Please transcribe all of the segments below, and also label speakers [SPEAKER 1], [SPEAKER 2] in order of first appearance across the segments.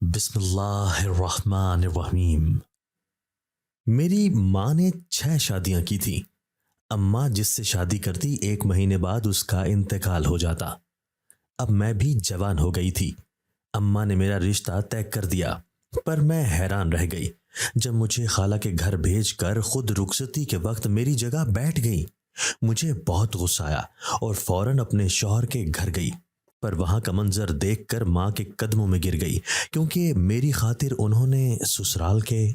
[SPEAKER 1] बिस्मिल्लाहिर्रहमानिर्रहीम। मेरी माँ ने 6 शादियां की थी। अम्मा जिससे शादी करती 1 महीने बाद उसका इंतकाल हो जाता। अब मैं भी जवान हो गई थी। अम्मा ने मेरा रिश्ता तय कर दिया। पर मैं हैरान रह गई जब मुझे खाला के घर भेजकर खुद रुखसती के वक्त मेरी जगह बैठ गई। मुझे बहुत गुस्सा आया और फौरन अपने शौहर के घर गई। पर वहां का मंजर देखकर माँ के कदमों में गिर गई, क्योंकि मेरी खातिर उन्होंने ससुराल के।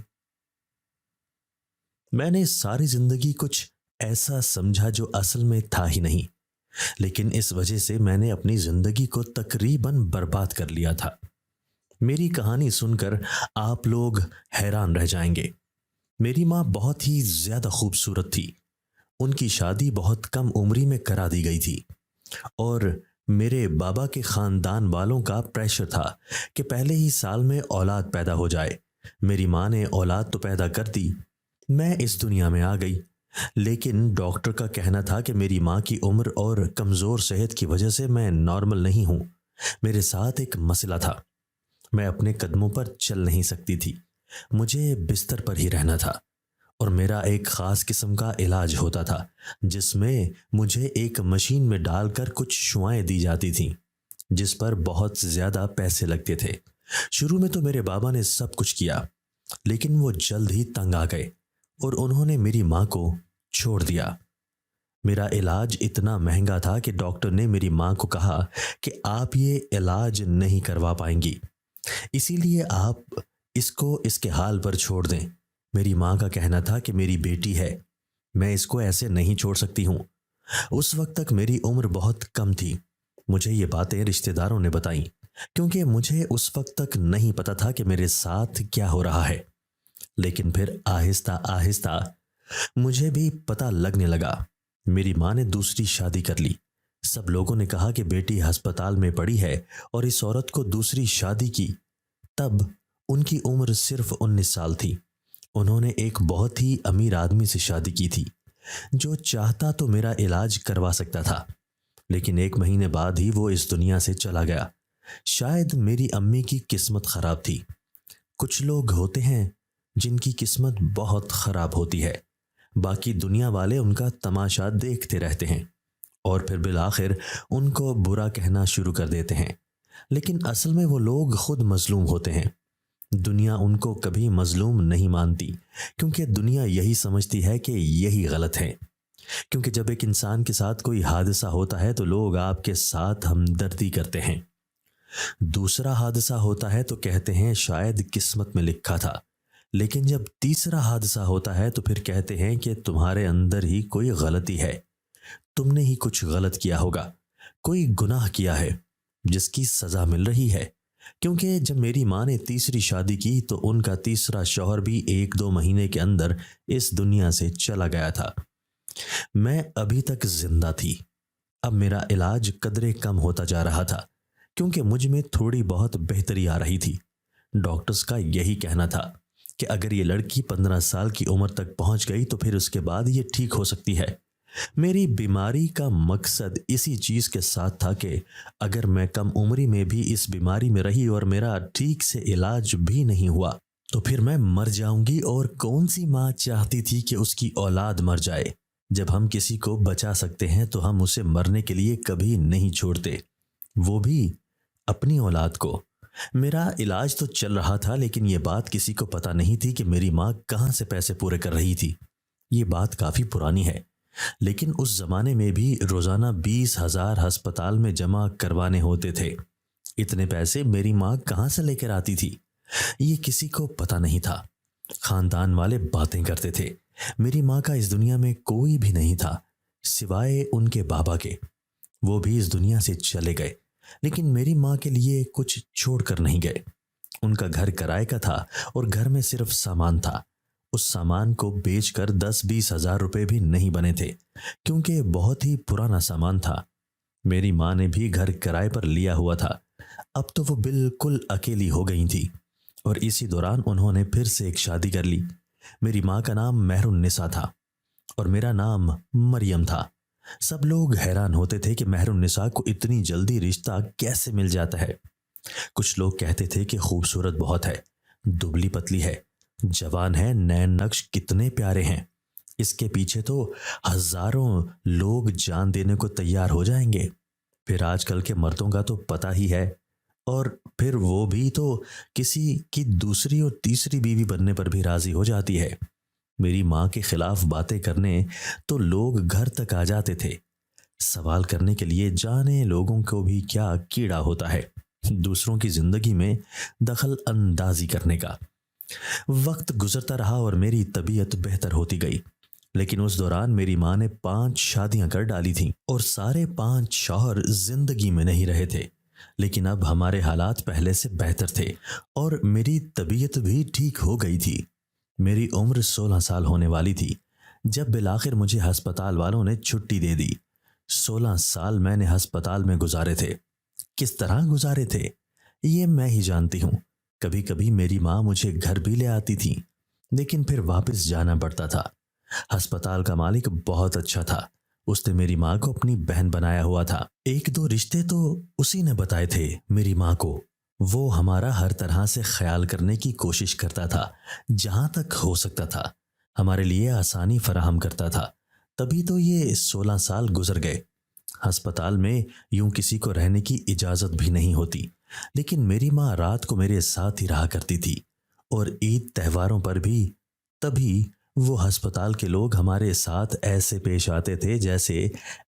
[SPEAKER 1] मैंने सारी जिंदगी कुछ ऐसा समझा जो असल में था ही नहीं, लेकिन इस वजह से मैंने अपनी जिंदगी को तकरीबन बर्बाद कर लिया था। मेरी कहानी सुनकर आप लोग हैरान रह जाएंगे। मेरी माँ बहुत ही ज्यादा खूबसूरत थी। उनकी शादी बहुत कम उम्री में करा दी गई थी और मेरे बाबा के खानदान वालों का प्रेशर था कि पहले ही साल में औलाद पैदा हो जाए। मेरी माँ ने औलाद तो पैदा कर दी। मैं इस दुनिया में आ गई, लेकिन डॉक्टर का कहना था कि मेरी माँ की उम्र और कमज़ोर सेहत की वजह से मैं नॉर्मल नहीं हूँ। मेरे साथ एक मसला था। मैं अपने कदमों पर चल नहीं सकती थी। मुझे बिस्तर पर ही रहना था और मेरा एक ख़ास किस्म का इलाज होता था, जिसमें मुझे एक मशीन में डालकर कुछ शुआएं दी जाती थीं, जिस पर बहुत ज़्यादा पैसे लगते थे। शुरू में तो मेरे बाबा ने सब कुछ किया, लेकिन वो जल्द ही तंग आ गए और उन्होंने मेरी माँ को छोड़ दिया। मेरा इलाज इतना महंगा था कि डॉक्टर ने मेरी माँ को कहा कि आप ये इलाज नहीं करवा पाएंगी, इसीलिए आप इसको इसके हाल पर छोड़ दें। मेरी माँ का कहना था कि मेरी बेटी है, मैं इसको ऐसे नहीं छोड़ सकती हूँ। उस वक्त तक मेरी उम्र बहुत कम थी। मुझे ये बातें रिश्तेदारों ने बताई, क्योंकि मुझे उस वक्त तक नहीं पता था कि मेरे साथ क्या हो रहा है। लेकिन फिर आहिस्ता आहिस्ता मुझे भी पता लगने लगा। मेरी माँ ने दूसरी शादी कर ली। सब लोगों ने कहा कि बेटी अस्पताल में पड़ी है और इस औरत को दूसरी शादी की। तब उनकी उम्र सिर्फ 19 साल थी। उन्होंने एक बहुत ही अमीर आदमी से शादी की थी, जो चाहता तो मेरा इलाज करवा सकता था, लेकिन 1 महीने बाद ही वो इस दुनिया से चला गया। शायद मेरी अम्मी की किस्मत खराब थी। कुछ लोग होते हैं जिनकी किस्मत बहुत खराब होती है, बाकी दुनिया वाले उनका तमाशा देखते रहते हैं और फिर बिलाखिर उनको बुरा कहना शुरू कर देते हैं। लेकिन असल में वो लोग खुद मजलूम होते हैं। दुनिया उनको कभी मजलूम नहीं मानती, क्योंकि दुनिया यही समझती है कि यही गलत है। क्योंकि जब एक इंसान के साथ कोई हादसा होता है तो लोग आपके साथ हमदर्दी करते हैं। दूसरा हादसा होता है तो कहते हैं शायद किस्मत में लिखा था। लेकिन जब तीसरा हादसा होता है तो फिर कहते हैं कि तुम्हारे अंदर ही कोई गलती है, तुमने ही कुछ गलत किया होगा, कोई गुनाह किया है जिसकी सजा मिल रही है। क्योंकि जब मेरी माँ ने तीसरी शादी की तो उनका तीसरा शौहर भी 1-2 महीने के अंदर इस दुनिया से चला गया था। मैं अभी तक जिंदा थी। अब मेरा इलाज कदरे कम होता जा रहा था, क्योंकि मुझ में थोड़ी बहुत बेहतरी आ रही थी। डॉक्टर्स का यही कहना था कि अगर ये लड़की 15 साल की उम्र तक पहुंच गई तो फिर उसके बाद ये ठीक हो सकती है। मेरी बीमारी का मकसद इसी चीज के साथ था कि अगर मैं कम उम्री में भी इस बीमारी में रही और मेरा ठीक से इलाज भी नहीं हुआ तो फिर मैं मर जाऊंगी। और कौन सी माँ चाहती थी कि उसकी औलाद मर जाए। जब हम किसी को बचा सकते हैं तो हम उसे मरने के लिए कभी नहीं छोड़ते, वो भी अपनी औलाद को। मेरा इलाज तो चल रहा था, लेकिन ये बात किसी को पता नहीं थी कि मेरी माँ कहाँ से पैसे पूरे कर रही थी। ये बात काफी पुरानी है, लेकिन उस जमाने में भी रोजाना 20,000 अस्पताल में जमा करवाने होते थे। इतने पैसे मेरी माँ कहाँ से लेकर आती थी, ये किसी को पता नहीं था। खानदान वाले बातें करते थे। मेरी माँ का इस दुनिया में कोई भी नहीं था सिवाय उनके बाबा के। वो भी इस दुनिया से चले गए, लेकिन मेरी माँ के लिए कुछ छोड़कर नहीं गए। उनका घर किराए का था और घर में सिर्फ सामान था। उस सामान को बेचकर 10-20 हज़ार रुपए भी नहीं बने थे, क्योंकि बहुत ही पुराना सामान था। मेरी माँ ने भी घर किराए पर लिया हुआ था। अब तो वो बिल्कुल अकेली हो गई थी और इसी दौरान उन्होंने फिर से एक शादी कर ली। मेरी माँ का नाम मेहरुन्निसा था और मेरा नाम मरियम था। सब लोग हैरान होते थे कि मेहरुन्निसा को इतनी जल्दी रिश्ता कैसे मिल जाता है। कुछ लोग कहते थे कि खूबसूरत बहुत है, दुबली पतली है, जवान है, नैन नक्श कितने प्यारे हैं, इसके पीछे तो हजारों लोग जान देने को तैयार हो जाएंगे। फिर आजकल के मर्दों का तो पता ही है, और फिर वो भी तो किसी की दूसरी और तीसरी बीवी बनने पर भी राजी हो जाती है। मेरी माँ के खिलाफ बातें करने तो लोग घर तक आ जाते थे। सवाल करने के लिए जाने लोगों को भी क्या कीड़ा होता है दूसरों की जिंदगी में दखल अंदाजी करने का। वक्त गुजरता रहा और मेरी तबीयत बेहतर होती गई, लेकिन उस दौरान मेरी माँ ने 5 शादियां कर डाली थीं और सारे 5 शौहर जिंदगी में नहीं रहे थे। लेकिन अब हमारे हालात पहले से बेहतर थे और मेरी तबीयत भी ठीक हो गई थी। मेरी उम्र 16 साल होने वाली थी जब बिलाखिर मुझे अस्पताल वालों ने छुट्टी दे दी। 16 साल मैंने अस्पताल में गुजारे थे। किस तरह गुजारे थे ये मैं ही जानती हूँ। कभी कभी मेरी माँ मुझे घर भी ले आती थी, लेकिन फिर वापस जाना पड़ता था। अस्पताल का मालिक बहुत अच्छा था। उसने मेरी माँ को अपनी बहन बनाया हुआ था। 1-2 रिश्ते तो उसी ने बताए थे मेरी माँ को। वो हमारा हर तरह से ख्याल करने की कोशिश करता था, जहां तक हो सकता था हमारे लिए आसानी फराहम करता था। तभी तो ये 16 साल गुजर गए। अस्पताल में यूं किसी को रहने की इजाजत भी नहीं होती, लेकिन मेरी माँ रात को मेरे साथ ही रहा करती थी और ईद त्योहारों पर भी। तभी वो अस्पताल के लोग हमारे साथ ऐसे पेश आते थे जैसे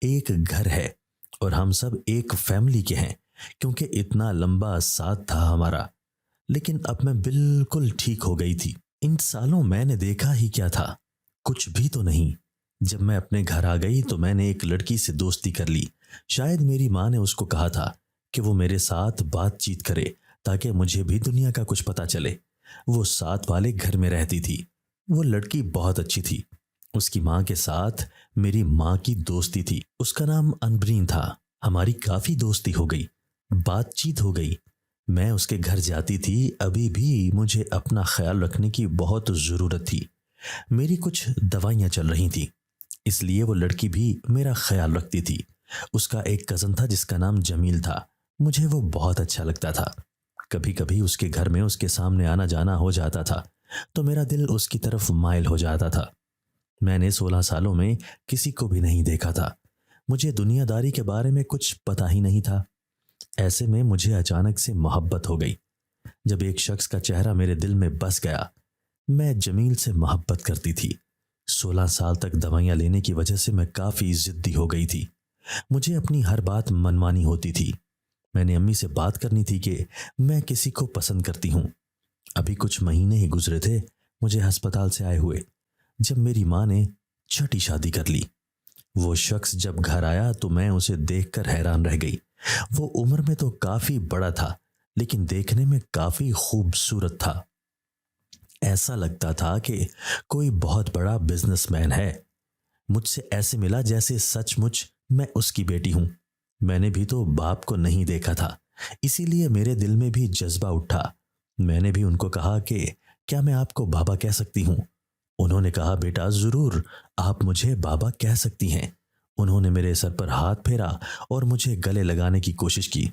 [SPEAKER 1] एक घर है और हम सब एक फैमिली के हैं, क्योंकि इतना लंबा साथ था हमारा। लेकिन अब मैं बिल्कुल ठीक हो गई थी। इन सालों मैंने देखा ही क्या था, कुछ भी तो नहीं। जब मैं अपने घर आ गई तो मैंने एक लड़की से दोस्ती कर ली। शायद मेरी माँ ने उसको कहा था कि वो मेरे साथ बातचीत करे ताकि मुझे भी दुनिया का कुछ पता चले। वो साथ वाले घर में रहती थी। वो लड़की बहुत अच्छी थी। उसकी माँ के साथ मेरी माँ की दोस्ती थी। उसका नाम अनबरीन था। हमारी काफी दोस्ती हो गई, बातचीत हो गई। मैं उसके घर जाती थी। अभी भी मुझे अपना ख्याल रखने की बहुत ज़रूरत थी। मेरी कुछ दवाइयाँ चल रही थी, इसलिए वो लड़की भी मेरा ख्याल रखती थी। उसका एक कज़न था जिसका नाम जमील था। मुझे वो बहुत अच्छा लगता था। कभी कभी उसके घर में उसके सामने आना जाना हो जाता था तो मेरा दिल उसकी तरफ माइल हो जाता था। मैंने 16 सालों में किसी को भी नहीं देखा था। मुझे दुनियादारी के बारे में कुछ पता ही नहीं था। ऐसे में मुझे अचानक से मोहब्बत हो गई। जब एक शख्स का चेहरा मेरे दिल में बस गया। मैं जमील से मोहब्बत करती थी। 16 साल तक दवाइयां लेने की वजह से मैं काफी जिद्दी हो गई थी। मुझे अपनी हर बात मनमानी होती थी। मैंने अम्मी से बात करनी थी कि मैं किसी को पसंद करती हूँ। अभी कुछ महीने ही गुजरे थे मुझे अस्पताल से आए हुए, जब मेरी माँ ने छठी शादी कर ली। वो शख्स जब घर आया तो मैं उसे देखकर हैरान रह गई। वो उम्र में तो काफी बड़ा था, लेकिन देखने में काफी खूबसूरत था। ऐसा लगता था कि कोई बहुत बड़ा बिजनेसमैन है। मुझसे ऐसे मिला जैसे सचमुच मैं उसकी बेटी हूं। मैंने भी तो बाप को नहीं देखा था, इसीलिए मेरे दिल में भी जज्बा उठा। मैंने भी उनको कहा कि क्या मैं आपको बाबा कह सकती हूं? उन्होंने कहा, बेटा जरूर, आप मुझे बाबा कह सकती हैं। उन्होंने मेरे सर पर हाथ फेरा और मुझे गले लगाने की कोशिश की,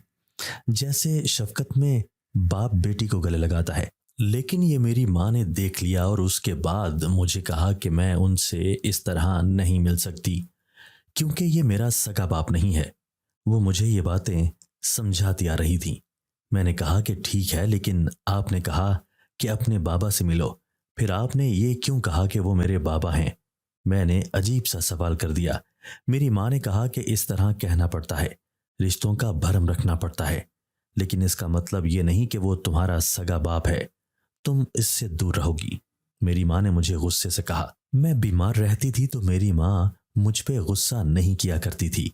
[SPEAKER 1] जैसे शफकत में बाप बेटी को गले लगाता है। लेकिन ये मेरी माँ ने देख लिया और उसके बाद मुझे कहा कि मैं उनसे इस तरह नहीं मिल सकती, क्योंकि ये मेरा सगा बाप नहीं है। वो मुझे ये बातें समझाती आ रही थी। मैंने कहा कि ठीक है, लेकिन आपने कहा कि अपने बाबा से मिलो, फिर आपने ये क्यों कहा कि वो मेरे बाबा हैं? मैंने अजीब सा सवाल कर दिया। मेरी माँ ने कहा कि इस तरह कहना पड़ता है, रिश्तों का भरम रखना पड़ता है, लेकिन इसका मतलब ये नहीं कि वो तुम्हारा सगा बाप है। तुम इससे दूर रहोगी। मेरी माँ ने मुझे गुस्से से कहा। मैं बीमार रहती थी तो मेरी माँ मुझ पे गुस्सा नहीं किया करती थी,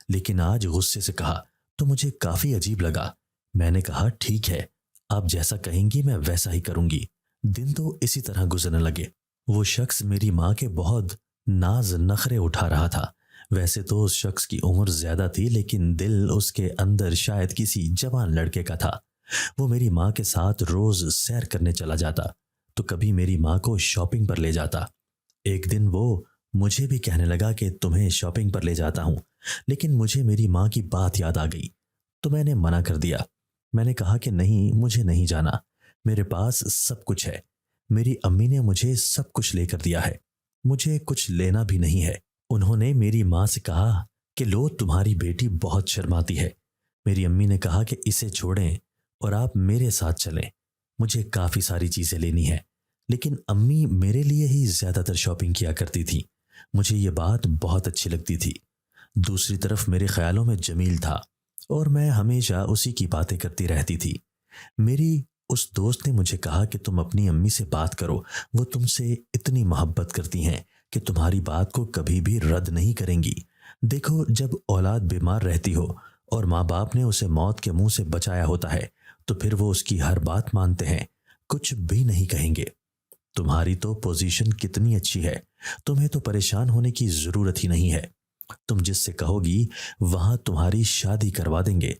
[SPEAKER 1] लेकिन आज गुस्से से कहा तो मुझे काफी अजीब लगा। मैंने कहा, ठीक है, आप जैसा कहेंगी मैं वैसा ही करूंगी। दिन तो इसी तरह गुजरने लगे। वो शख्स मेरी माँ के बहुत नाज नखरे उठा रहा था। वैसे तो उस शख्स की उम्र ज्यादा थी, लेकिन दिल उसके अंदर शायद किसी जवान लड़के का था। वो मेरी माँ के साथ रोज सैर करने चला जाता तो कभी मेरी माँ को शॉपिंग पर ले जाता। एक दिन वो मुझे भी कहने लगा कि तुम्हें शॉपिंग पर ले जाता हूँ, लेकिन मुझे मेरी माँ की बात याद आ गई तो मैंने मना कर दिया। मैंने कहा कि नहीं, मुझे नहीं जाना, मेरे पास सब कुछ है। मेरी अम्मी ने मुझे सब कुछ लेकर दिया है, मुझे कुछ लेना भी नहीं है। उन्होंने मेरी माँ से कहा कि लो, तुम्हारी बेटी बहुत शर्माती है। मेरी अम्मी ने कहा कि इसे छोड़ें और आप मेरे साथ चलें, मुझे काफ़ी सारी चीज़ें लेनी है। लेकिन अम्मी मेरे लिए ही ज़्यादातर शॉपिंग किया करती थी, मुझे ये बात बहुत अच्छी लगती थी। दूसरी तरफ मेरे ख्यालों में जमील था और मैं हमेशा उसी की बातें करती रहती थी। मेरी उस दोस्त ने मुझे कहा कि तुम अपनी अम्मी से बात करो, वो तुमसे इतनी मोहब्बत करती हैं कि तुम्हारी बात को कभी भी रद्द नहीं करेंगी। देखो, जब औलाद बीमार रहती हो और माँ बाप ने उसे मौत के मुंह से बचाया होता है तो फिर वो उसकी हर बात मानते हैं, कुछ भी नहीं कहेंगे। तुम्हारी तो पोजीशन कितनी अच्छी है, तुम्हें तो परेशान होने की जरूरत ही नहीं है। तुम जिससे कहोगी वहां तुम्हारी शादी करवा देंगे।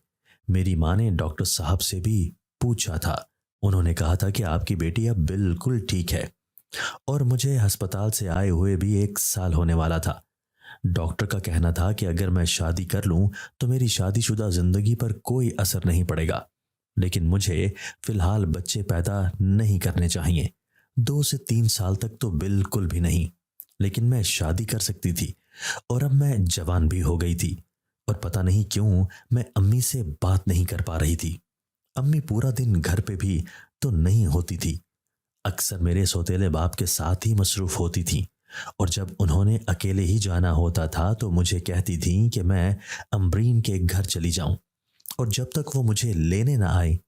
[SPEAKER 1] मेरी माँ ने डॉक्टर साहब से भी पूछा था, उन्होंने कहा था कि आपकी बेटी अब बिल्कुल ठीक है। और मुझे अस्पताल से आए हुए भी 1 साल होने वाला था। डॉक्टर का कहना था कि अगर मैं शादी कर लूं तो मेरी शादीशुदा जिंदगी पर कोई असर नहीं पड़ेगा, लेकिन मुझे फिलहाल बच्चे पैदा नहीं करने चाहिए। 2 से 3 साल तक तो बिल्कुल भी नहीं, लेकिन मैं शादी कर सकती थी। और अब मैं जवान भी हो गई थी और पता नहीं क्यों मैं अम्मी से बात नहीं कर पा रही थी। अम्मी पूरा दिन घर पे भी तो नहीं होती थी, अक्सर मेरे सौतेले बाप के साथ ही मसरूफ होती थी। और जब उन्होंने अकेले ही जाना होता था तो मुझे कहती थी कि मैं अम्बरीन के घर चली जाऊं और जब तक वो मुझे लेने ना आए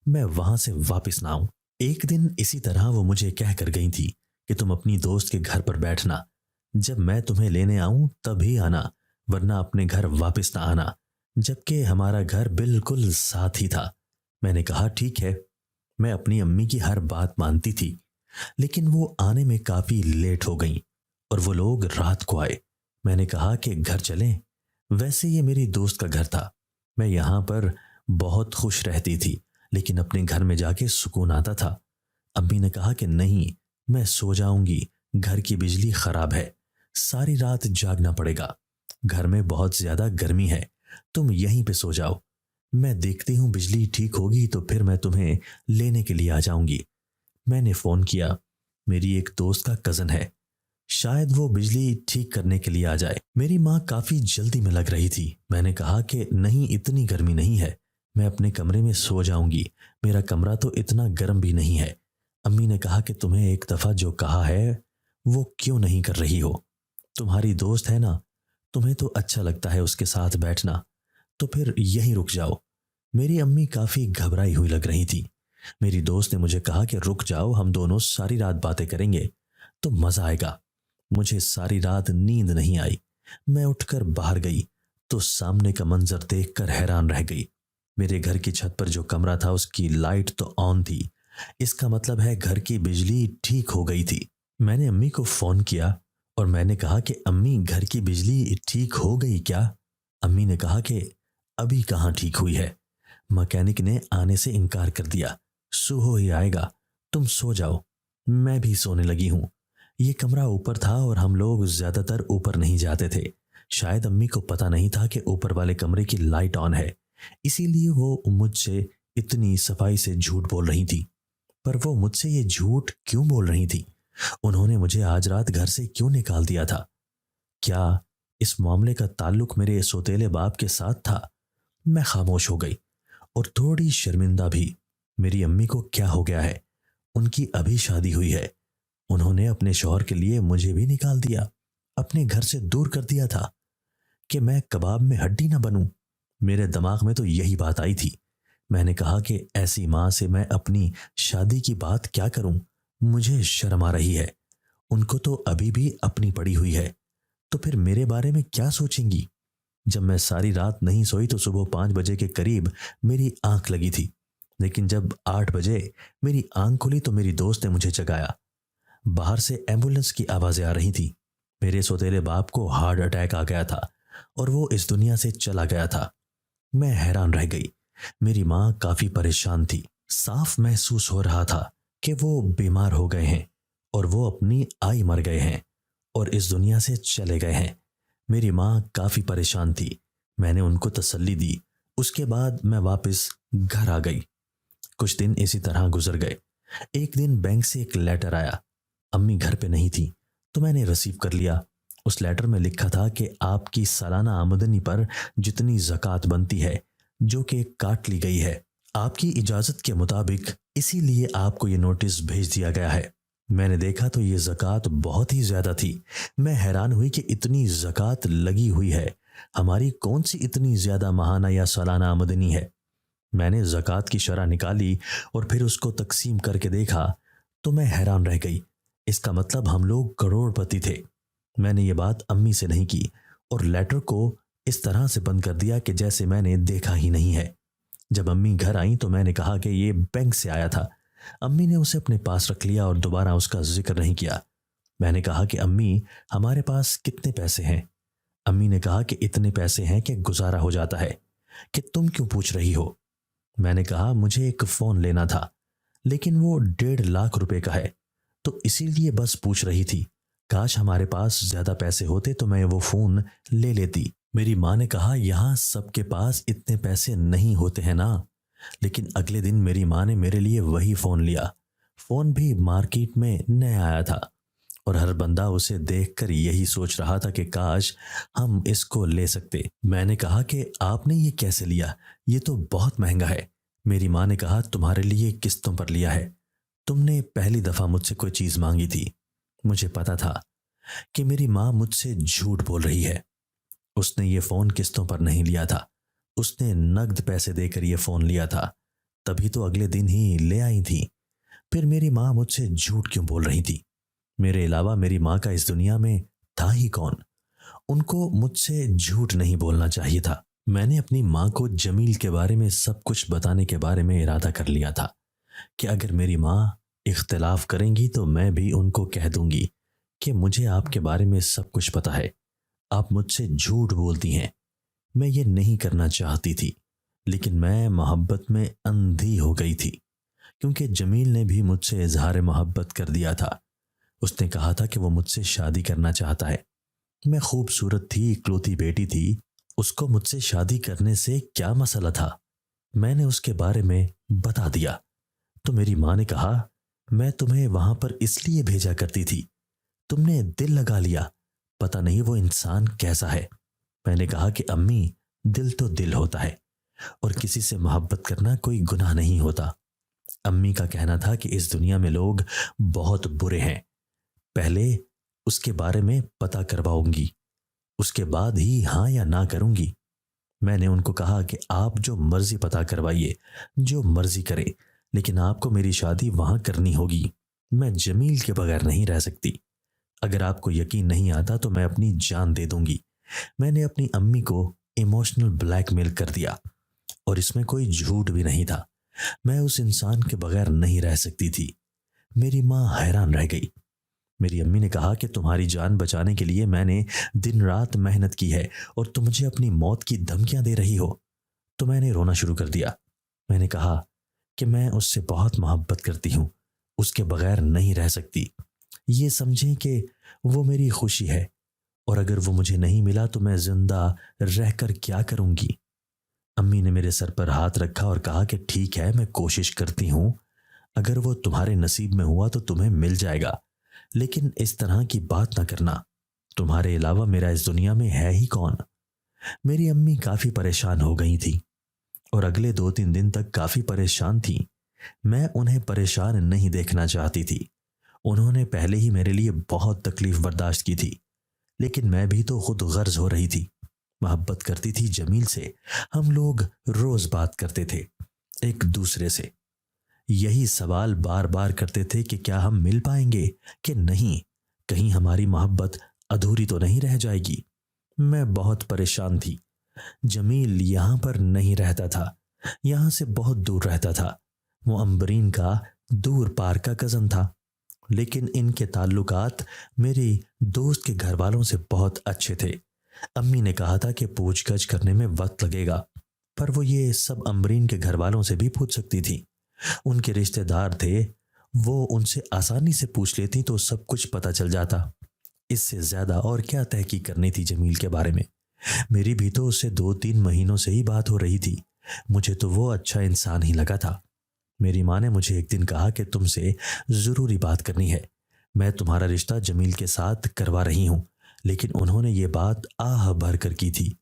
[SPEAKER 1] मैं वहां से वापस ना आऊं। एक दिन इसी तरह वो मुझे कह कर गई थी कि तुम अपनी दोस्त के घर पर बैठना, जब मैं तुम्हें लेने आऊं तभी आना, वरना अपने घर वापस ना आना। जबकि हमारा घर बिल्कुल साथ ही था। मैंने कहा ठीक है। मैं अपनी अम्मी की हर बात मानती थी, लेकिन वो आने में काफी लेट हो गई और वो लोग रात को आए। मैंने कहा कि घर चलें। वैसे ये मेरी दोस्त का घर था, मैं यहाँ पर बहुत खुश रहती थी, लेकिन अपने घर में जाके सुकून आता था। अम्मी ने कहा कि नहीं, मैं सो जाऊंगी, घर की बिजली खराब है, सारी रात जागना पड़ेगा, घर में बहुत ज्यादा गर्मी है, तुम यहीं पे सो जाओ, मैं देखती हूँ बिजली ठीक होगी तो फिर मैं तुम्हें लेने के लिए आ जाऊंगी। मैंने फोन किया, मेरी एक दोस्त का कजन है, शायद वो बिजली ठीक करने के लिए आ जाए। मेरी माँ काफी जल्दी में लग रही थी। मैंने कहा कि नहीं, इतनी गर्मी नहीं है, मैं अपने कमरे में सो जाऊंगी, मेरा कमरा तो इतना गर्म भी नहीं है। अम्मी ने कहा कि तुम्हें एक दफा जो कहा है वो क्यों नहीं कर रही हो, तुम्हारी दोस्त है ना, तुम्हें तो अच्छा लगता है उसके साथ बैठना, तो फिर यहीं रुक जाओ। मेरी अम्मी काफी घबराई हुई लग रही थी। मेरी दोस्त ने मुझे कहा कि रुक जाओ, हम दोनों सारी रात बातें करेंगे तो मजा आएगा। मुझे सारी रात नींद नहीं आई। मैं उठकर बाहर गई तो सामने का मंजर देखकर हैरान रह गई। मेरे घर की छत पर जो कमरा था उसकी लाइट तो ऑन थी, इसका मतलब है घर की बिजली ठीक हो गई थी। मैंने अम्मी को फोन किया और मैंने कहा कि अम्मी, घर की बिजली ठीक हो गई क्या? अम्मी ने कहा कि अभी कहाँ ठीक हुई है, मैकेनिक ने आने से इनकार कर दिया, सुबह ही आएगा, तुम सो जाओ। मैं भी सोने लगी हूँ। ये कमरा ऊपर था और हम लोग ज्यादातर ऊपर नहीं जाते थे। शायद अम्मी को पता नहीं था कि ऊपर वाले कमरे की लाइट ऑन है, इसीलिए वो मुझसे इतनी सफाई से झूठ बोल रही थी। पर वो मुझसे ये झूठ क्यों बोल रही थी? उन्होंने मुझे आज रात घर से क्यों निकाल दिया था? क्या इस मामले का ताल्लुक मेरे सौतेले बाप के साथ था? मैं खामोश हो गई और थोड़ी शर्मिंदा भी। मेरी अम्मी को क्या हो गया है? उनकी अभी शादी हुई है, उन्होंने अपने शौहर के लिए मुझे भी निकाल दिया, अपने घर से दूर कर दिया था कि मैं कबाब में हड्डी ना बनूं। मेरे दिमाग में तो यही बात आई थी। मैंने कहा कि ऐसी माँ से मैं अपनी शादी की बात क्या करूं, मुझे शर्म आ रही है। उनको तो अभी भी अपनी पड़ी हुई है, तो फिर मेरे बारे में क्या सोचेंगी? जब मैं सारी रात नहीं सोई तो सुबह 5 बजे के करीब मेरी आंख लगी थी, लेकिन जब 8 बजे मेरी आंख खुली तो मेरी दोस्त ने मुझे जगाया। बाहर से एम्बुलेंस की आवाजें आ रही थी। मेरे सौतेले बाप को हार्ट अटैक आ गया था और वो इस दुनिया से चला गया था। मैं हैरान रह गई। मेरी माँ काफी परेशान थी। साफ महसूस हो रहा था कि वो बीमार हो गए हैं और वो अपनी आई मर गए हैं और इस दुनिया से चले गए हैं। मेरी माँ काफी परेशान थी। मैंने उनको तसल्ली दी। उसके बाद मैं वापस घर आ गई। कुछ दिन इसी तरह गुजर गए। एक दिन बैंक से एक लेटर आया। अम्मी घर पे नहीं थी तो मैंने रिसीव कर लिया। उस लेटर में लिखा था कि आपकी सालाना आमदनी पर जितनी ज़कात बनती है जो कि काट ली गई है, आपकी इजाज़त के मुताबिक, इसीलिए आपको ये नोटिस भेज दिया गया है। मैंने देखा तो ये ज़कात बहुत ही ज़्यादा थी। मैं हैरान हुई कि इतनी ज़कात लगी हुई है, हमारी कौन सी इतनी ज़्यादा माहाना या सालाना आमदनी है। मैंने ज़कात की शरह निकाली और फिर उसको तकसीम करके देखा तो मैं हैरान रह गई। इसका मतलब हम लोग करोड़पति थे। मैंने ये बात अम्मी से नहीं की और लेटर को इस तरह से बंद कर दिया कि जैसे मैंने देखा ही नहीं है। जब अम्मी घर आई तो मैंने कहा कि ये बैंक से आया था। अम्मी ने उसे अपने पास रख लिया और दोबारा उसका जिक्र नहीं किया। मैंने कहा कि अम्मी, हमारे पास कितने पैसे हैं? अम्मी ने कहा कि इतने पैसे हैं कि गुजारा हो जाता है। कि तुम क्यों पूछ रही हो? मैंने कहा मुझे एक फ़ोन लेना था, लेकिन वो 1.5 लाख रुपए का है, तो इसीलिए बस पूछ रही थी। काश हमारे पास ज़्यादा पैसे होते तो मैं वो फ़ोन ले लेती। मेरी माँ ने कहा यहाँ सबके पास इतने पैसे नहीं होते हैं ना। लेकिन अगले दिन मेरी माँ ने मेरे लिए वही फ़ोन लिया। फ़ोन भी मार्केट में नया आया था और हर बंदा उसे देखकर यही सोच रहा था कि काश हम इसको ले सकते। मैंने कहा कि आपने ये कैसे लिया? ये तो बहुत महंगा है। मेरी माँ ने कहा तुम्हारे लिए किस्तों पर लिया है। तुमने पहली दफ़ा मुझसे कोई चीज़ मांगी थी। मुझे पता था कि मेरी माँ मुझसे झूठ बोल रही है। उसने ये फ़ोन किस्तों पर नहीं लिया था, उसने नकद पैसे देकर ये फ़ोन लिया था, तभी तो अगले दिन ही ले आई थी। फिर मेरी माँ मुझसे झूठ क्यों बोल रही थी? मेरे अलावा मेरी माँ का इस दुनिया में था ही कौन? उनको मुझसे झूठ नहीं बोलना चाहिए था। मैंने अपनी माँ को जमील के बारे में सब कुछ बताने के बारे में इरादा कर लिया था कि अगर मेरी माँ इख्तिलाफ करेंगी तो मैं भी उनको कह दूंगी कि मुझे आपके बारे में सब कुछ पता है, आप मुझसे झूठ बोलती हैं। मैं ये नहीं करना चाहती थी, लेकिन मैं मोहब्बत में अंधी हो गई थी, क्योंकि जमील ने भी मुझसे इजहार मोहब्बत कर दिया था। उसने कहा था कि वो मुझसे शादी करना चाहता है। मैं खूबसूरत थी, इकलौती बेटी थी, उसको मुझसे शादी करने से क्या मसला था? मैंने उसके बारे में बता दिया तो मेरी माँ ने कहा मैं तुम्हें वहां पर इसलिए भेजा करती थी, तुमने दिल लगा लिया, पता नहीं वो इंसान कैसा है। मैंने कहा कि अम्मी, दिल तो दिल होता है और किसी से मोहब्बत करना कोई गुनाह नहीं होता। अम्मी का कहना था कि इस दुनिया में लोग बहुत बुरे हैं, पहले उसके बारे में पता करवाऊंगी, उसके बाद ही हाँ या ना करूंगी। मैंने उनको कहा कि आप जो मर्जी पता करवाइए, जो मर्जी करें, लेकिन आपको मेरी शादी वहां करनी होगी। मैं जमील के बगैर नहीं रह सकती। अगर आपको यकीन नहीं आता तो मैं अपनी जान दे दूंगी। मैंने अपनी अम्मी को इमोशनल ब्लैकमेल कर दिया और इसमें कोई झूठ भी नहीं था। मैं उस इंसान के बगैर नहीं रह सकती थी। मेरी माँ हैरान रह गई। मेरी अम्मी ने कहा कि तुम्हारी जान बचाने के लिए मैंने दिन रात मेहनत की है और तुम मुझे अपनी मौत की धमकियां दे रही हो। तो मैंने रोना शुरू कर दिया। मैंने कहा कि मैं उससे बहुत मोहब्बत करती हूँ, उसके बगैर नहीं रह सकती। ये समझें कि वो मेरी खुशी है और अगर वो मुझे नहीं मिला तो मैं जिंदा रहकर क्या करूंगी। अम्मी ने मेरे सर पर हाथ रखा और कहा कि ठीक है, मैं कोशिश करती हूँ, अगर वो तुम्हारे नसीब में हुआ तो तुम्हें मिल जाएगा, लेकिन इस तरह की बात ना करना, तुम्हारे अलावा मेरा इस दुनिया में है ही कौन। मेरी अम्मी काफी परेशान हो गई थी और अगले 2-3 दिन तक काफी परेशान थी। मैं उन्हें परेशान नहीं देखना चाहती थी। उन्होंने पहले ही मेरे लिए बहुत तकलीफ बर्दाश्त की थी, लेकिन मैं भी तो खुद गर्ज हो रही थी। मोहब्बत करती थी जमील से, हम लोग रोज बात करते थे एक दूसरे से। यही सवाल बार बार करते थे कि क्या हम मिल पाएंगे कि नहीं, कहीं हमारी मोहब्बत अधूरी तो नहीं रह जाएगी। मैं बहुत परेशान थी। जमील यहाँ पर नहीं रहता था, यहाँ से बहुत दूर रहता था। वो अम्बरीन का दूर पार का कज़न था, लेकिन इनके ताल्लुकात मेरी दोस्त के घर वालों से बहुत अच्छे थे। अम्मी ने कहा था कि पूछगछ करने में वक्त लगेगा, पर वो ये सब अम्बरीन के घर वालों से भी पूछ सकती थी। उनके रिश्तेदार थे, वो उनसे आसानी से पूछ लेती तो सब कुछ पता चल जाता। इससे ज्यादा और क्या तहकीक करनी थी जमील के बारे में। मेरी भी तो उससे 2-3 महीनों से ही बात हो रही थी। मुझे तो वो अच्छा इंसान ही लगा था। मेरी माँ ने मुझे एक दिन कहा कि तुमसे ज़रूरी बात करनी है। मैं तुम्हारा रिश्ता जमील के साथ करवा रही हूँ। लेकिन उन्होंने ये बात आह भर कर की थी।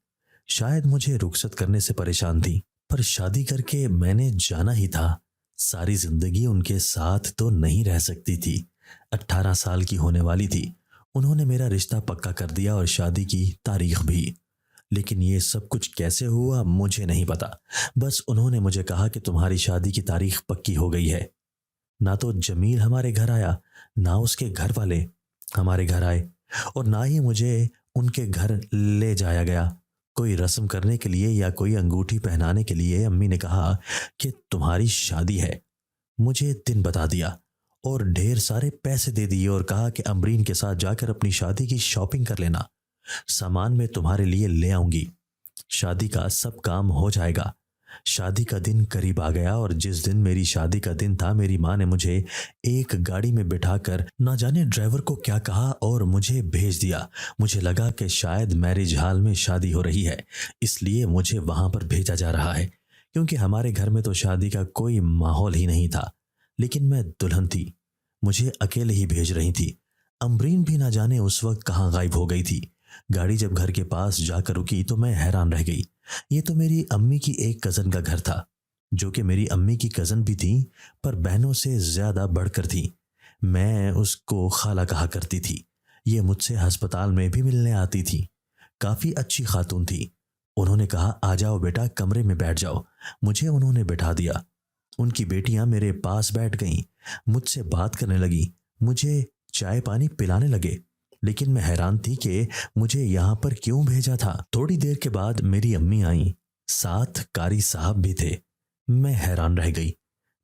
[SPEAKER 1] शायद मुझे रुखसत करने से परेशान थी, पर शादी करके मैंने जाना ही था। सारी जिंदगी उनके साथ तो नहीं रह सकती थी। 18 साल की होने वाली थी। उन्होंने मेरा रिश्ता पक्का कर दिया और शादी की तारीख भी। लेकिन ये सब कुछ कैसे हुआ मुझे नहीं पता। बस उन्होंने मुझे कहा कि तुम्हारी शादी की तारीख पक्की हो गई है। ना तो जमील हमारे घर आया, ना उसके घर वाले हमारे घर आए, और ना ही मुझे उनके घर ले जाया गया कोई रस्म करने के लिए या कोई अंगूठी पहनाने के लिए। अम्मी ने कहा कि तुम्हारी शादी है। मुझे दिन बता दिया और ढेर सारे पैसे दे दिए और कहा कि अमरीन के साथ जाकर अपनी शादी की शॉपिंग कर लेना। सामान मैं तुम्हारे लिए ले आऊंगी। शादी का सब काम हो जाएगा। शादी का दिन करीब आ गया और जिस दिन मेरी शादी का दिन था, मेरी माँ ने मुझे एक गाड़ी में बिठाकर ना जाने ड्राइवर को क्या कहा और मुझे भेज दिया। मुझे लगा कि शायद मैरिज हॉल में शादी हो रही है, इसलिए मुझे वहां पर भेजा जा रहा है, क्योंकि हमारे घर में तो शादी का कोई माहौल ही नहीं था। लेकिन मैं दुल्हन थी, मुझे अकेले ही भेज रही थी। अमरीन भी ना जाने उस वक्त कहाँ गायब हो गई थी। गाड़ी जब घर के पास जाकर रुकी तो मैं हैरान रह गई। ये तो मेरी अम्मी की एक कज़न का घर था, जो कि मेरी अम्मी की कज़न भी थी, पर बहनों से ज़्यादा बढ़कर थी। मैं उसको खाला कहा करती थी। ये मुझसे अस्पताल में भी मिलने आती थी। काफ़ी अच्छी खातून थी। उन्होंने कहा, आ जाओ बेटा, कमरे में बैठ जाओ। मुझे उन्होंने बैठा दिया। उनकी बेटियां मेरे पास बैठ गईं, मुझसे बात करने लगी, मुझे चाय पानी पिलाने लगे। लेकिन मैं हैरान थी कि मुझे यहाँ पर क्यों भेजा था। थोड़ी देर के बाद मेरी अम्मी आई, साथ कारी साहब भी थे। मैं हैरान रह गई।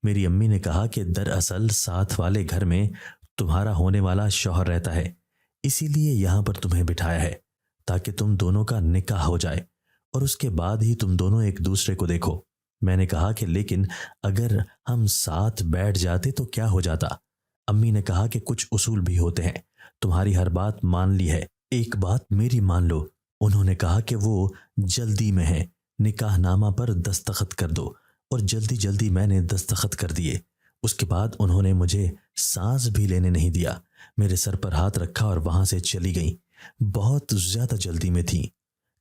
[SPEAKER 1] मेरी अम्मी ने कहा कि दरअसल साथ वाले घर में तुम्हारा होने वाला शौहर रहता है, इसीलिए यहाँ पर तुम्हें बिठाया है, ताकि तुम दोनों का निकाह हो जाए और उसके बाद ही तुम दोनों एक दूसरे को देखो। मैंने कहा कि लेकिन अगर हम साथ बैठ जाते तो क्या हो जाता। अम्मी ने कहा कि कुछ उसूल भी होते हैं, तुम्हारी हर बात मान ली है, एक बात मेरी मान लो। उन्होंने कहा कि वो जल्दी में है, निकाहनामा पर दस्तखत कर दो। और जल्दी जल्दी मैंने दस्तखत कर दिए। उसके बाद उन्होंने मुझे सांस भी लेने नहीं दिया, मेरे सर पर हाथ रखा और वहां से चली गई। बहुत ज्यादा जल्दी में थी।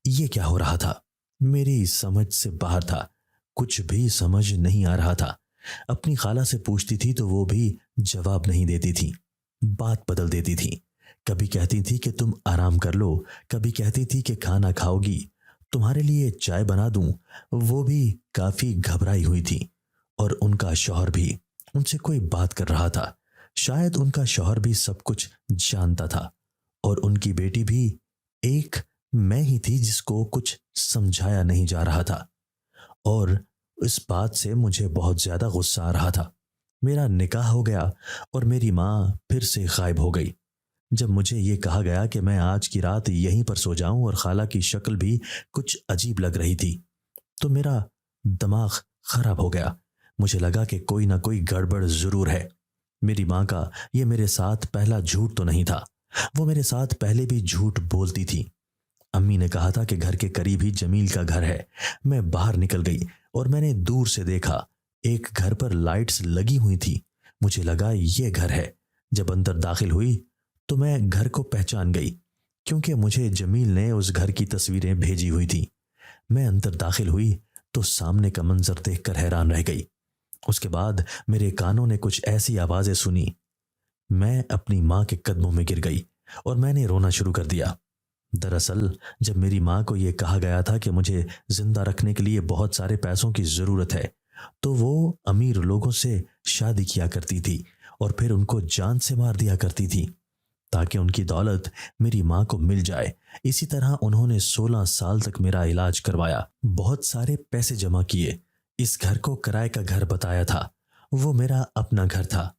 [SPEAKER 1] ये क्या हो रहा था, मेरी समझ से बाहर था। कुछ भी समझ नहीं आ रहा था। अपनी खाला से पूछती थी तो वो भी जवाब नहीं देती थी, बात बदल देती थी। कभी कहती थी कि तुम आराम कर लो, कभी कहती थी कि खाना खाओगी, तुम्हारे लिए चाय बना दूं। वो भी काफी घबराई हुई थी। और उनका शौहर भी उनसे कोई बात कर रहा था। शायद उनका शौहर भी सब कुछ जानता था। और उनकी बेटी भी, एक मैं ही थी जिसको कुछ समझाया नहीं जा रहा था। और इस बात से मुझे बहुत ज्यादा गुस्सा आ रहा था। मेरा निकाह हो गया और मेरी माँ फिर से गायब हो गई। जब मुझे ये कहा गया कि मैं आज की रात यहीं पर सो जाऊं और खाला की शक्ल भी कुछ अजीब लग रही थी, तो मेरा दिमाग खराब हो गया। मुझे लगा कि कोई ना कोई गड़बड़ जरूर है। मेरी माँ का ये मेरे साथ पहला झूठ तो नहीं था। वो मेरे साथ पहले भी झूठ बोलती थी। अम्मी ने कहा था कि घर के करीब ही जमील का घर है। मैं बाहर निकल गई और मैंने दूर से देखा, एक घर पर लाइट्स लगी हुई थी। मुझे लगा ये घर है। जब अंदर दाखिल हुई तो मैं घर को पहचान गई, क्योंकि मुझे जमील ने उस घर की तस्वीरें भेजी हुई थी। मैं अंदर दाखिल हुई तो सामने का मंजर देखकर हैरान रह गई। उसके बाद मेरे कानों ने कुछ ऐसी आवाजें सुनी। मैं अपनी माँ के कदमों में गिर गई और मैंने रोना शुरू कर दिया। दरअसल जब मेरी माँ को यह कहा गया था कि मुझे जिंदा रखने के लिए बहुत सारे पैसों की जरूरत है, तो वो अमीर लोगों से शादी किया करती थी और फिर उनको जान से मार दिया करती थी, ताकि उनकी दौलत मेरी माँ को मिल जाए। इसी तरह उन्होंने 16 साल तक मेरा इलाज करवाया, बहुत सारे पैसे जमा किए। इस घर को किराए का घर बताया था। वो मेरा अपना घर था,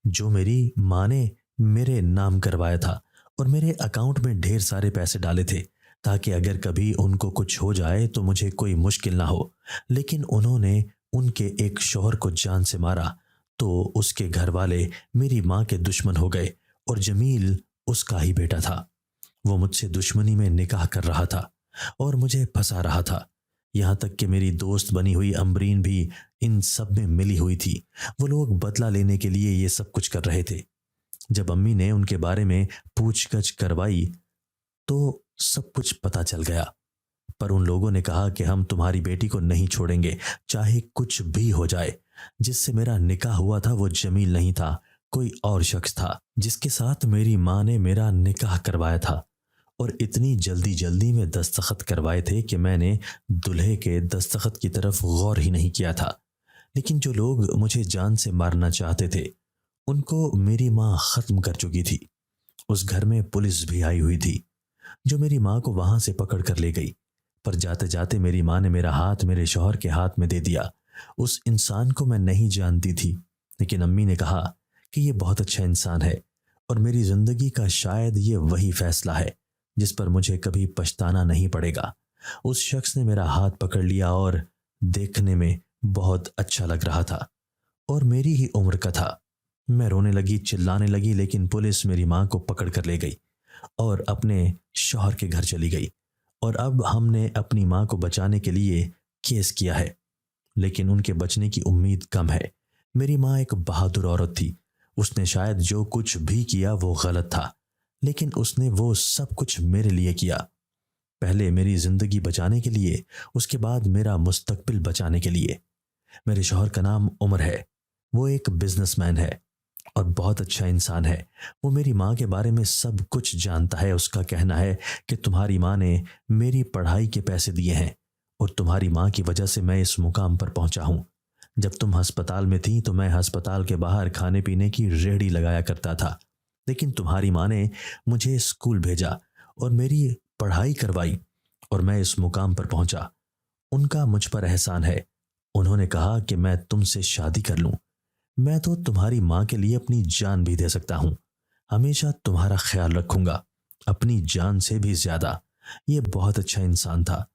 [SPEAKER 1] जो मेरी माँ ने मेरे नाम करवाया था और मेरे अकाउंट में ढेर सारे पैसे डाले थे, ताकि अगर कभी उनको कुछ हो जाए तो मुझे कोई मुश्किल ना हो। लेकिन उन्होंने उनके एक शौहर को जान से मारा, तो उसके घर वाले मेरी माँ के दुश्मन हो गए और जमील उसका ही बेटा था। वो मुझसे दुश्मनी में निकाह कर रहा था और मुझे फंसा रहा था। यहाँ तक कि मेरी दोस्त बनी हुई अम्बरीन भी इन सब में मिली हुई थी। वो लोग बदला लेने के लिए ये सब कुछ कर रहे थे। जब अम्मी ने उनके बारे में पूछगछ करवाई तो सब कुछ पता चल गया। पर उन लोगों ने कहा कि हम तुम्हारी बेटी को नहीं छोड़ेंगे, चाहे कुछ भी हो जाए। जिससे मेरा निकाह हुआ था वो जमील नहीं था, कोई और शख्स था जिसके साथ मेरी माँ ने मेरा निकाह करवाया था। और इतनी जल्दी जल्दी में दस्तखत करवाए थे कि मैंने दूल्हे के दस्तखत की तरफ गौर ही नहीं किया था। लेकिन जो लोग मुझे जान से मारना चाहते थे उनको मेरी माँ खत्म कर चुकी थी। उस घर में पुलिस भी आई हुई थी जो मेरी माँ को वहां से पकड़ कर ले गई। पर जाते जाते मेरी माँ ने मेरा हाथ मेरे शौहर के हाथ में दे दिया। उस इंसान को मैं नहीं जानती थी, लेकिन अम्मी ने कहा कि ये बहुत अच्छा इंसान है और मेरी जिंदगी का शायद ये वही फैसला है जिस पर मुझे कभी पछताना नहीं पड़ेगा। उस शख्स ने मेरा हाथ पकड़ लिया और देखने में बहुत अच्छा लग रहा था और मेरी ही उम्र का था। मैं रोने लगी, चिल्लाने लगी, लेकिन पुलिस मेरी माँ को पकड़ कर ले गई और अपने शौहर के घर चली गई। और अब हमने अपनी माँ को बचाने के लिए केस किया है, लेकिन उनके बचने की उम्मीद कम है। मेरी माँ एक बहादुर औरत थी। उसने शायद जो कुछ भी किया वो गलत था, लेकिन उसने वो सब कुछ मेरे लिए किया। पहले मेरी जिंदगी बचाने के लिए, उसके बाद मेरा मुस्तकबिल बचाने के लिए। मेरे शौहर का नाम उमर है। वो एक बिजनेसमैन है और बहुत अच्छा इंसान है। वो मेरी माँ के बारे में सब कुछ जानता है। उसका कहना है कि तुम्हारी माँ ने मेरी पढ़ाई के पैसे दिए हैं और तुम्हारी माँ की वजह से मैं इस मुकाम पर पहुंचा हूँ। जब तुम अस्पताल में थी तो मैं अस्पताल के बाहर खाने पीने की रेहड़ी लगाया करता था, लेकिन तुम्हारी माँ ने मुझे स्कूल भेजा और मेरी पढ़ाई करवाई और मैं इस मुकाम पर पहुंचा। उनका मुझ पर एहसान है। उन्होंने कहा कि मैं तुमसे शादी कर लूं। मैं तो तुम्हारी माँ के लिए अपनी जान भी दे सकता हूँ। हमेशा तुम्हारा ख्याल रखूंगा, अपनी जान से भी ज्यादा। ये बहुत अच्छा इंसान था,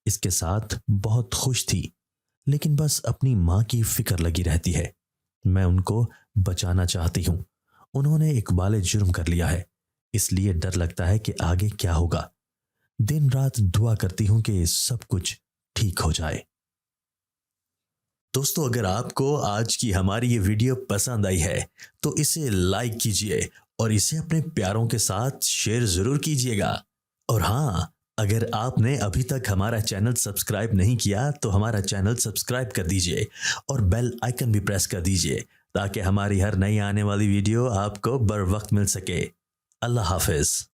[SPEAKER 1] इसके साथ बहुत खुश थी, लेकिन बस अपनी माँ की फिक्र लगी रहती है। मैं उनको बचाना चाहती हूँ। उन्होंने इकबाल जुर्म कर लिया है, इसलिए डर लगता है कि आगे क्या होगा। दिन रात दुआ करती हूँ कि सब कुछ ठीक हो जाए। दोस्तों, अगर आपको आज की हमारी ये वीडियो पसंद आई है तो इसे लाइक कीजिए और इसे अपने प्यारों के साथ शेयर जरूर कीजिएगा। और हाँ, अगर आपने अभी तक हमारा चैनल सब्सक्राइब नहीं किया तो हमारा चैनल सब्सक्राइब कर दीजिए और बेल आइकन भी प्रेस कर दीजिए ताकि हमारी हर नई आने वाली वीडियो आपको बर वक्त मिल सके। अल्लाह हाफिज।